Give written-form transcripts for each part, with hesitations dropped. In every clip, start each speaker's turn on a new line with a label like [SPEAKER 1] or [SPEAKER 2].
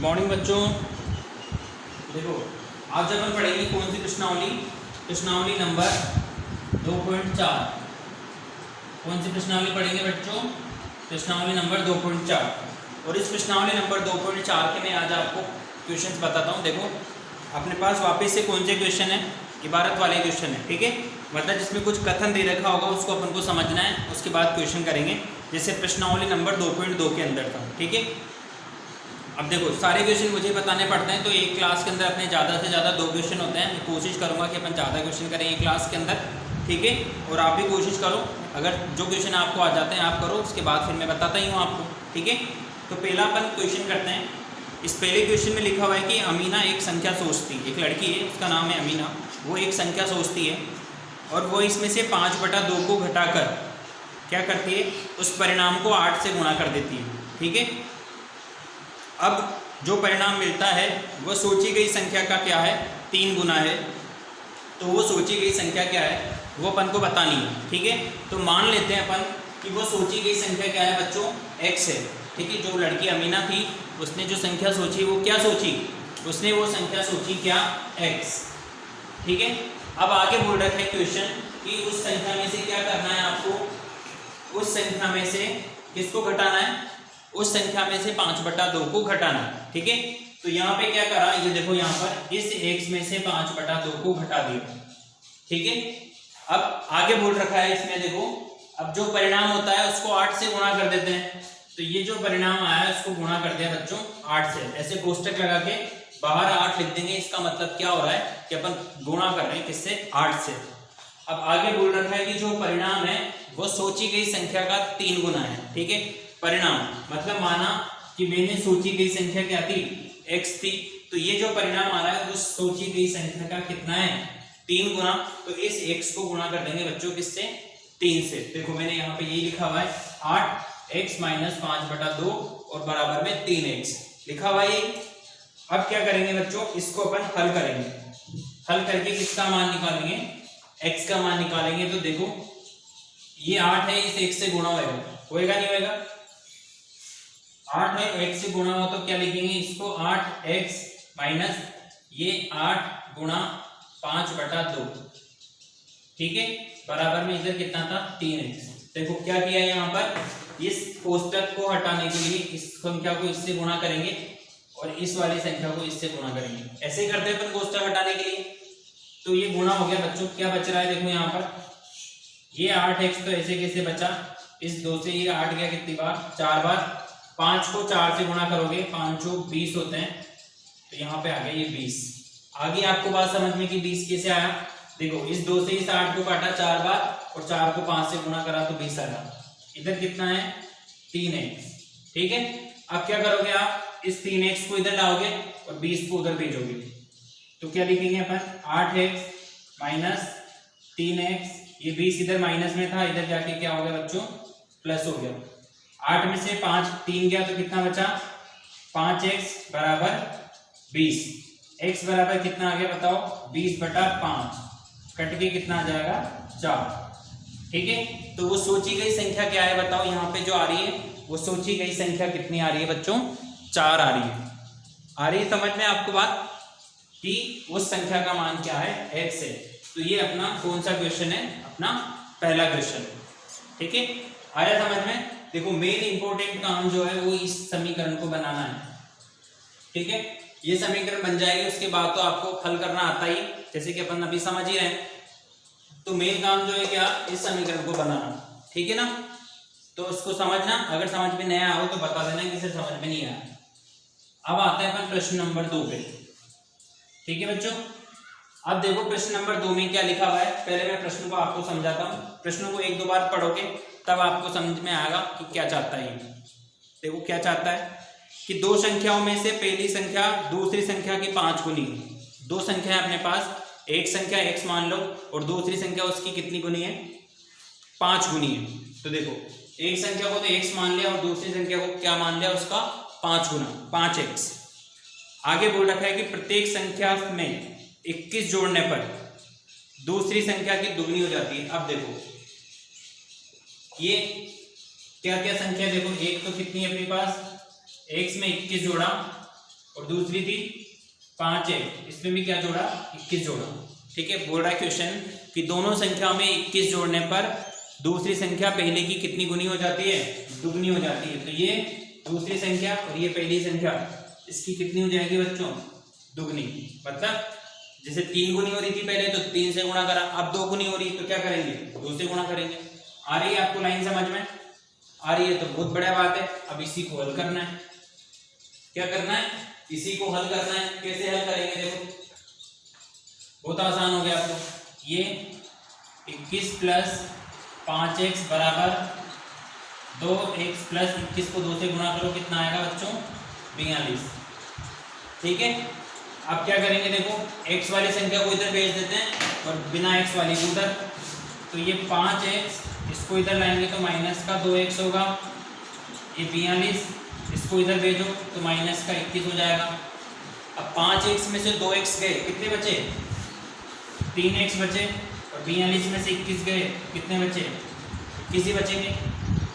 [SPEAKER 1] Morning बच्चों। देखो आज जब हम पढ़ेंगे कौन सी प्रश्नावली नंबर 2.4। कौन सी प्रश्नावली पढ़ेंगे बच्चों? प्रश्नावली नंबर 2.4। और इस प्रश्नावली नंबर 2.4 के मैं आज आपको क्वेश्चंस बताता हूँ। देखो अपने पास वापस से कौन से क्वेश्चन है, इबारत वाले क्वेश्चन है, ठीक है। मतलब जिसमें कुछ कथन दे रखा होगा उसको अपन को समझना है, उसके बाद क्वेश्चन करेंगे, जैसे प्रश्नावली नंबर 2.2 के अंदर था, ठीक है। अब देखो सारे क्वेश्चन मुझे बताने पड़ते हैं, तो एक क्लास के अंदर अपने ज़्यादा से ज़्यादा 2 क्वेश्चन होते हैं। मैं कोशिश करूँगा कि अपन ज़्यादा क्वेश्चन करें एक क्लास के अंदर, ठीक है। और आप भी कोशिश करो, अगर जो क्वेश्चन आपको आ जाते हैं आप करो, उसके बाद फिर मैं बताता ही हूँ आपको, ठीक है। तो पहला अपन क्वेश्चन करते हैं। इस पहले क्वेश्चन में लिखा हुआ है कि अमीना एक संख्या सोचती है। एक लड़की है, उसका नाम है अमीना, वो एक संख्या सोचती है और वो इसमें से 5/2 को घटाकर क्या करती है, उस परिणाम को 8 से गुणा कर देती है, ठीक है। अब जो परिणाम मिलता है वो सोची गई संख्या का क्या है, 3 गुना है। तो वो सोची गई संख्या क्या है वो अपन को बतानी है, ठीक है। तो मान लेते हैं अपन कि वो सोची गई संख्या क्या है बच्चों, x है, ठीक है। जो लड़की अमीना थी उसने जो संख्या सोची वो क्या सोची, उसने वो संख्या सोची क्या, x, ठीक है। अब आगे बोल रखा है क्वेश्चन कि उस संख्या में से क्या करना है आपको, उस संख्या में से किसको घटाना है, उस संख्या में से 5/2 को घटाना, ठीक है। तो यहाँ पे क्या करा, ये देखो यहाँ पर इस x में से 5/2 को घटा दिया, ठीक है। अब आगे बोल रखा है इसमें देखो, अब जो परिणाम होता है उसको 8 से गुणा कर देते हैं। तो ये जो परिणाम आया है उसको गुणा कर दिया बच्चों 8 से, ऐसे कोष्टक लगा के बाहर 8 लिख देंगे। इसका मतलब क्या हो रहा है कि अपन गुणा कर रहे हैं किससे, 8 से। अब आगे बोल रखा है कि जो परिणाम है वो सोची गई संख्या का 3 गुना है, ठीक है। परिणाम मतलब माना कि मैंने सोची गई संख्या क्या थी, x थी, तो ये जो परिणाम आ रहा है उस सोची गई संख्या का कितना है, 3 गुना। तो इस x को गुणा कर देंगे बच्चों किससे, 3 से। देखो मैंने यहाँ पे ये लिखा हुआ है 8x - 5/2 और बराबर में 3x लिखा हुआ है। अब क्या करेंगे बच्चों, इसको अपन हल करेंगे। हल करके किसका मान निकालेंगे, x का मान निकालेंगे। तो देखो ये 8 है, इस x से गुणा होएगा नहीं होएगा, 8 है x से गुणा हो तो क्या लिखेंगे इसको, 8x माइनस ये 8 गुणा 5/2, ठीक है, बराबर में इधर कितना था, 3x। देखो क्या किया है यहाँ पर, इस कोष्टक को हटाने के लिए इस संख्या को इससे गुणा करेंगे और इस वाली संख्या को इससे गुणा करेंगे। ऐसे करते हैं अपन कोष्टक हटाने के लिए। तो ये गुणा हो गया बच्चों, क्या बच रहा है देखो यहाँ पर, ये 8x तो ऐसे कैसे बचा, इस 2 से ये 8 गया कितनी बार, 4 बार। 5 को 4 से गुणा करोगे, 5 चौक 20 होते हैं, तो यहाँ पे आ गया ये 20। आगे आपको बात समझ में कि 20 कैसे आया, देखो इस 2 से इस 8 को काटा 4 बार और 4 को 5 से गुणा करा तो 20 आया। इधर कितना है, 3x, ठीक है। अब क्या करोगे आप, इस 3x को इधर लाओगे और 20 को उधर भेजोगे, तो क्या लिखेंगे अपन, 8x माइनस 3x, ये 20 इधर माइनस में था, इधर जाके क्या हो गया बच्चों, प्लस हो गया। 8 में से 5 3 गया तो कितना बचा, 5x बराबर 20। x बराबर कितना आ गया बताओ, 20/5, कट के कितना आ जाएगा, 4, ठीक है। तो वो सोची गई संख्या क्या है बताओ, यहाँ पे जो आ रही है वो सोची गई संख्या कितनी आ रही है बच्चों, 4 आ रही है। आ रही है समझ में आपको बात कि उस संख्या का मान क्या है, x है। तो ये अपना कौन सा क्वेश्चन है, अपना पहला क्वेश्चन, ठीक है। आया समझ में। देखो मेन इंपॉर्टेंट काम जो है वो इस समीकरण को बनाना है, ठीक है। ये समीकरण बन जाएगी, उसके बाद तो आपको हल करना आता ही, जैसे कि अपन अभी समझ ही रहे हैं। तो मेन काम जो है क्या, इस समीकरण को बनाना, ठीक है ना। तो इसको समझना, अगर समझ में नया हो तो बता देना कि समझ में नहीं आया। अब आते हैं अपन प्रश्न नंबर 2 पे, ठीक है बच्चों। अब देखो प्रश्न नंबर 2 में क्या लिखा हुआ है, पहले मैं प्रश्न को आपको समझाता हूँ। प्रश्न को 1-2 बार पढ़ोगे तब आपको समझ में आएगा कि क्या चाहता है। देखो क्या चाहता है कि 2 संख्याओं में से पहली संख्या दूसरी संख्या की 5 गुनी। 2 संख्या है अपने पास, एक संख्या x मान लो और दूसरी संख्या उसकी कितनी गुनी है, 5 गुनी है। तो देखो एक संख्या को तो x मान लिया और दूसरी संख्या को क्या मान लिया, उसका 5 गुना 5x। आगे बोल रखा है कि प्रत्येक संख्या में 21 जोड़ने पर दूसरी संख्या की दुगनी हो जाती है। अब देखो ये क्या क्या संख्या, देखो एक तो कितनी है अपने पास, x में 21 जोड़ा और दूसरी थी 5x, इसमें भी क्या जोड़ा 21 जोड़ा। ठीक है, बोल रहा है क्वेश्चन कि दोनों संख्याओं में 21 जोड़ने पर दूसरी संख्या पहले की कितनी गुनी हो जाती है, दुगनी हो जाती है। तो ये दूसरी संख्या और ये पहली संख्या, इसकी कितनी हो जाएगी बच्चों, दुगनी। मतलब जैसे 3 गुनी हो रही थी पहले तो 3 से गुणा करा, अब 2 गुनी हो रही तो क्या करेंगे, 2 से गुणा करेंगे। आ रही है आपको लाइन समझ में, आ रही है तो बहुत बढ़िया बात है। अब इसी को हल करना है, क्या करना है, इसी को हल करना है। कैसे हल करेंगे, देखो बहुत आसान हो गया आपको। ये 21 प्लस 5x बराबर 2x प्लस 21 को 2 से गुणा करो, कितना आएगा बच्चों, 42। ठीक है, अब क्या करेंगे, देखो x वाली संख्या को इधर भेज देते हैं और बिना x वाली को उधर। तो ये 5x, इसको इधर लाएंगे तो माइनस का 2x होगा। ये 42, इसको इधर भेजो तो माइनस का 21 हो जाएगा। अब 5x में से 2x गए, कितने बचे, 3x बचे, और 42 में से 21 गए, कितने बचे, 21 ही बचेंगे।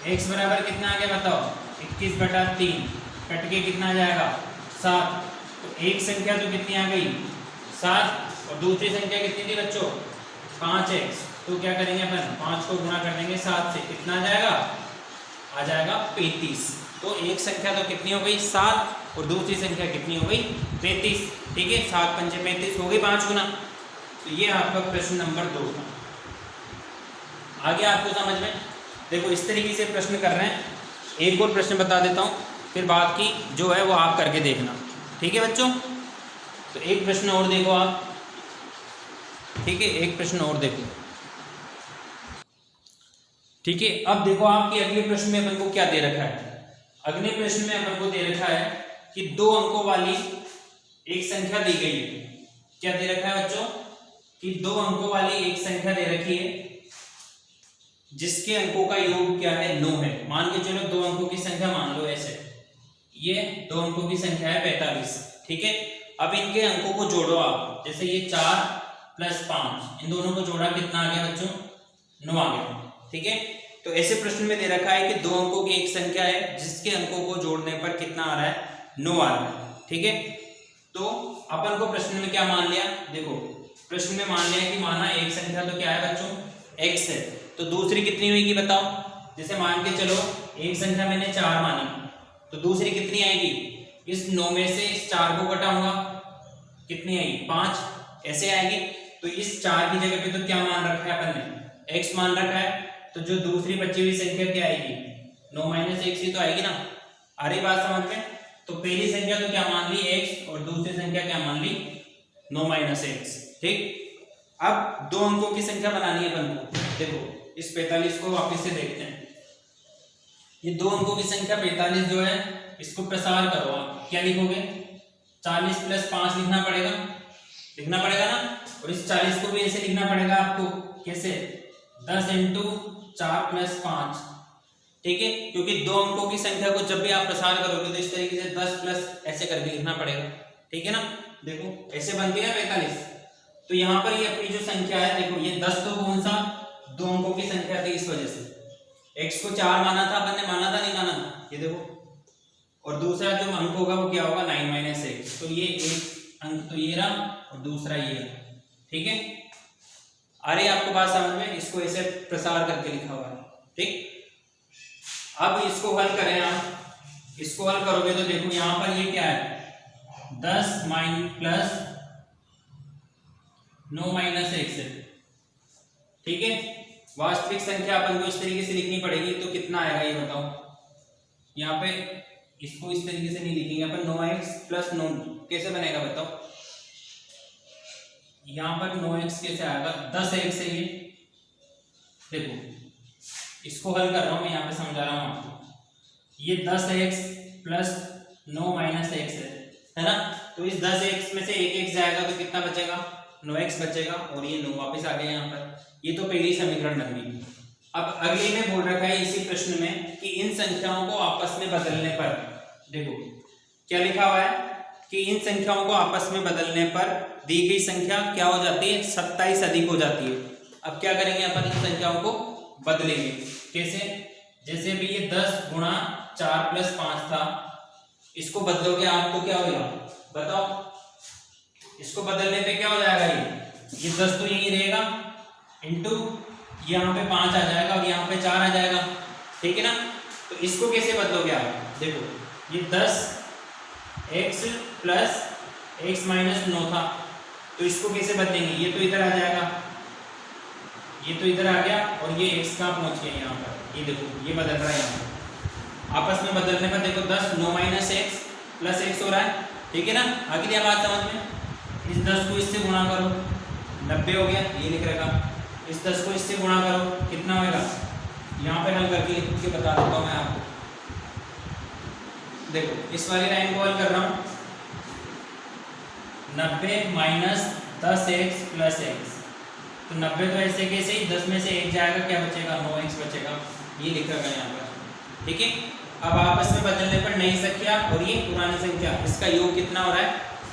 [SPEAKER 1] x बराबर कितना आ गया बताओ, 21/3, कट के कितना आ जाएगा, 7। तो एक संख्या तो कितनी आ गई, 7, और दूसरी संख्या कितनी थी बच्चों, 5x। तो क्या करेंगे अपन, 5 को गुणा कर देंगे 7 से, कितना आ जाएगा, आ जाएगा 35। तो एक संख्या तो कितनी हो गई, 7, और दूसरी संख्या कितनी हो गई, 35। ठीक है, 7 पंचे 35 हो गई 5 गुना। तो ये आपका प्रश्न नंबर 2 था। आ गया आपको समझ में। देखो इस तरीके से प्रश्न कर रहे हैं। एक और प्रश्न बता देता हूँ, फिर बात की जो है वो आप करके देखना। ठीक है बच्चों, तो एक प्रश्न और देखो आप। ठीक है, एक प्रश्न और देखो। ठीक है, अब देखो आपके अगले प्रश्न में अपन को क्या दे रखा है। अगले प्रश्न में अपन को दे रखा है कि 2 अंकों वाली एक संख्या दी गई है। क्या दे रखा है बच्चों, कि 2 अंकों वाली एक संख्या दे रखी है जिसके अंकों का योग क्या है, 9 है। मान के चलो 2 अंकों की संख्या मान लो ऐसे, ये 2 अंकों की संख्या है 45। ठीक है, अब इनके अंकों को जोड़ो आप। जैसे ये 4 + 5, इन दोनों को जोड़ा, कितना आ गया बच्चों, 9 आ गया। ठीक है, तो ऐसे प्रश्न में दे रखा है कि 2 अंकों की एक संख्या है जिसके अंकों को जोड़ने पर कितना आ रहा है, 9 आ रहा है। ठीक है, तो अपन को प्रश्न में क्या मान लिया, देखो प्रश्न में मान लिया कि माना एक संख्या तो क्या है बच्चों, x है, तो दूसरी कितनी होगी बताओ। जैसे मान के चलो एक संख्या मैंने 4 मानी, तो दूसरी कितनी आएगी, इस 9 में से इस 4 को घटाऊंगा, कितनी आएगी, 5, ऐसे आएगी। तो इस 4 की जगह पे तो क्या मान रखा है अपन ने, x मान रखा है। तो जो दूसरी बची हुई संख्या क्या आएगी, 9 - 1 ही तो आएगी ना। आ रही बात समझ में। तो पहली संख्या तो क्या मान ली, x, और दूसरी संख्या क्या मान ली, 9 - 1। ठीक, अब 2 अंकों की संख्या बनानी है अपन को। देखो इस 45 को वापस से देखते हैं। ये 2 अंकों की संख्या 45 जो है, इसको प्रसार करो आप। क्या लिखोगे, 40 + 5 लिखना पड़ेगा, लिखना पड़ेगा ना। और इस 40 को भी ऐसे लिखना पड़ेगा आपको, कैसे, 10 × 4 + 5। ठीक है, क्योंकि 2 अंकों की संख्या को जब भी आप प्रसार करोगे तो इस तरीके से 10 प्लस ऐसे करके लिखना पड़ेगा। ठीक है ना, देखो ऐसे बनती है 45। तो यहाँ पर ये अपनी जो संख्या है, देखो ये 10 तो कौन सा, 2 अंकों की संख्या थी, इस वजह से x को 4 माना था अपन ने, माना था नहीं माना, ये देखो। और दूसरा जो अंक होगा वो क्या होगा, 9 - 1। तो ये एक अंक तो ये रहा और दूसरा ये रहा। ठीक है, अरे आपको बात समझ में, इसको ऐसे प्रसार करके लिखा हुआ है। ठीक, अब इसको हल करें आप। इसको हल करोगे तो देखो यहाँ पर ये क्या है, 10 + 9 - 1 है। ठीक है, वास्तविक संख्या अपन को इस तरीके से लिखनी पड़ेगी, तो कितना आएगा ये बताओ। यहाँ पे इसको इस तरीके से नहीं लिखेंगे अपन, 9x + 9 कैसे बनेगा बताओ। यहाँ पर 9x कैसे आएगा, 10x है ये। देखो इसको हल कर रहा हूँ मैं, यहाँ पे समझा रहा हूँ आपको। ये 10x + 9 - 1 है ना। तो इस 10x में से 1x जाएगा तो कितना बचेगा, 9x बचेगा, और ये 9 वापस आ गया यहाँ पर। ये तो पहली समीकरण बन गई। अब अगले में बोल रखा है इसी प्रश्न में कि इन संख्याओं को आपस में बदलने पर, देखो क्या लिखा हुआ है कि इन संख्याओं को आपस में बदलने पर दी गई संख्या क्या हो जाती है, 27 अधिक हो जाती है। अब क्या करेंगे अपन, इन संख्याओं को बदलेंगे। कैसे, जैसे भी ये 10 × 4 + 5 था, इसको बदलोगे आप तो क्या होगा बताओ, इसको बदलने पे क्या हो जाएगा, ये 10 तो यही रहेगा इंटू यहाँ पे 5 आ जाएगा और यहाँ पे 4 आ जाएगा, ठीक है ना। तो इसको कैसे बदलोगे आप, देखो ये 10x प्लस x माइनस 9 था, तो इसको कैसे बदलेंगे, ये तो इधर आ जाएगा, ये तो इधर आ गया और ये x कहाँ पहुँच गया यहाँ पर, ये देखो ये बदल रहा है यहाँ पर, आपस में बदलने पर देखो 10 9 माइनस x प्लस x हो रहा है, ठीक है ना। आगे ये बात समझ में, इस 10 को इससे गुणा करो 90 हो गया, ये लिख रखा, इस 10 को इससे गुणा करो कितना होगा, यहाँ पे हल करके लिख के बता देता हूँ मैं आपको। देखो इस वाली लाइन को हल कर रहा हूँ, 90 माइनस 10x प्लस x, तो 90 तो ऐसे कैसे ही 10 में से 1 जाएगा, क्या बचेगा 9x बचेगा, ये लिख रखा है यहाँ पर, ठीक है। अब आपस में बदलने पर नई संख्या और ये पुरानी संख्या, इसका योग कितना हो रहा है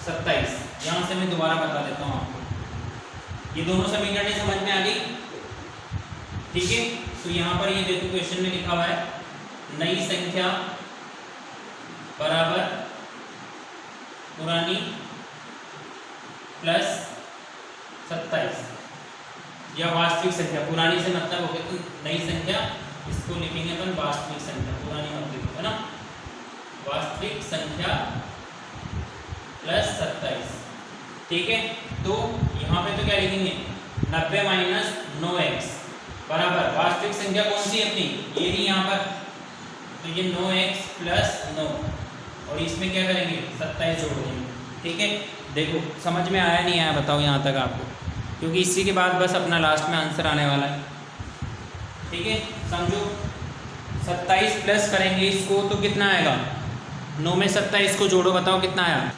[SPEAKER 1] 27। यहाँ से मैं दोबारा बता देता हूँ आपको, ये दोनों समीकरण समझ में आ गई, ठीक है। तो यहाँ पर ये देखो क्वेश्चन में लिखा हुआ है नई संख्या बराबर पुरानी प्लस 27, या वास्तविक संख्या, पुरानी से मतलब हो गया तो नई संख्या, इसको लिखेंगे अपन वास्तविक संख्या, पुरानी मत लिखो है ना, वास्तविक संख्या प्लस 27, ठीक है। तो यहाँ पे तो क्या लिखेंगे 90 माइनस 9x बराबर वास्तविक संख्या कौन सी अपनी, ये रही यहाँ पर, तो ये 9x प्लस 9 और इसमें क्या करेंगे 27 जोड़ देंगे, ठीक है। देखो समझ में आया नहीं आया बताओ यहाँ तक आपको, क्योंकि इसी के बाद बस अपना लास्ट में आंसर आने वाला है, ठीक है। समझो 27 प्लस करेंगे इसको तो कितना आएगा, 9 में 27 को जोड़ो बताओ कितना आया,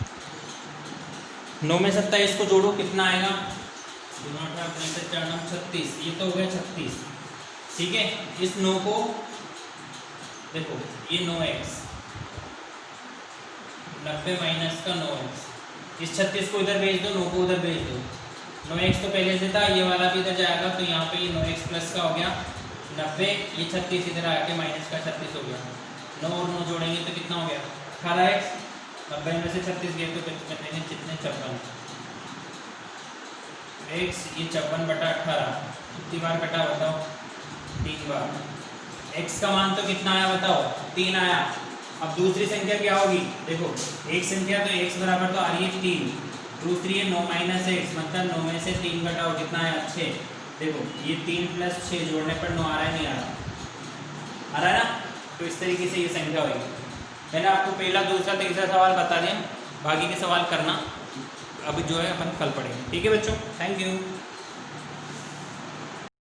[SPEAKER 1] 9 में 27 को जोड़ो कितना आएगा, 36, ये तो हो गया 36, ठीक है। इस 9 को देखो ये 9x, 90 माइनस का 9x, इस 36 को इधर भेज दो, 9 को उधर भेज दो, 9x तो पहले से था, ये वाला भी इधर जाएगा, तो यहाँ पे ये 9x प्लस का हो गया 90, ये 36 इधर आके माइनस का 36 हो गया, 9 और 9 जोड़ेंगे तो कितना हो गया 18x, 90 में से 36 गए तो कितने 56 x, ये 56/18 कितनी बार कटा बताओ 3 बार, x का मान तो कितना आया बताओ 3 आया। अब दूसरी संख्या क्या होगी, देखो एक संख्या तो x बराबर तो आ रही है 3, दूसरी है 9 माइनस x, मतलब 9 में से 3 घटाओ कितना आया 6, देखो ये 3 प्लस 6 जोड़ने पर 9 आ रहा है नहीं आ रहा है ना। तो इस तरीके से ये संख्या होगी। मैंने आपको पहला दूसरा तीसरा सवाल बता दिया, बाकी के सवाल करना अब जो है अपन कल पढ़ेंगे, ठीक है बच्चों, थैंक यू।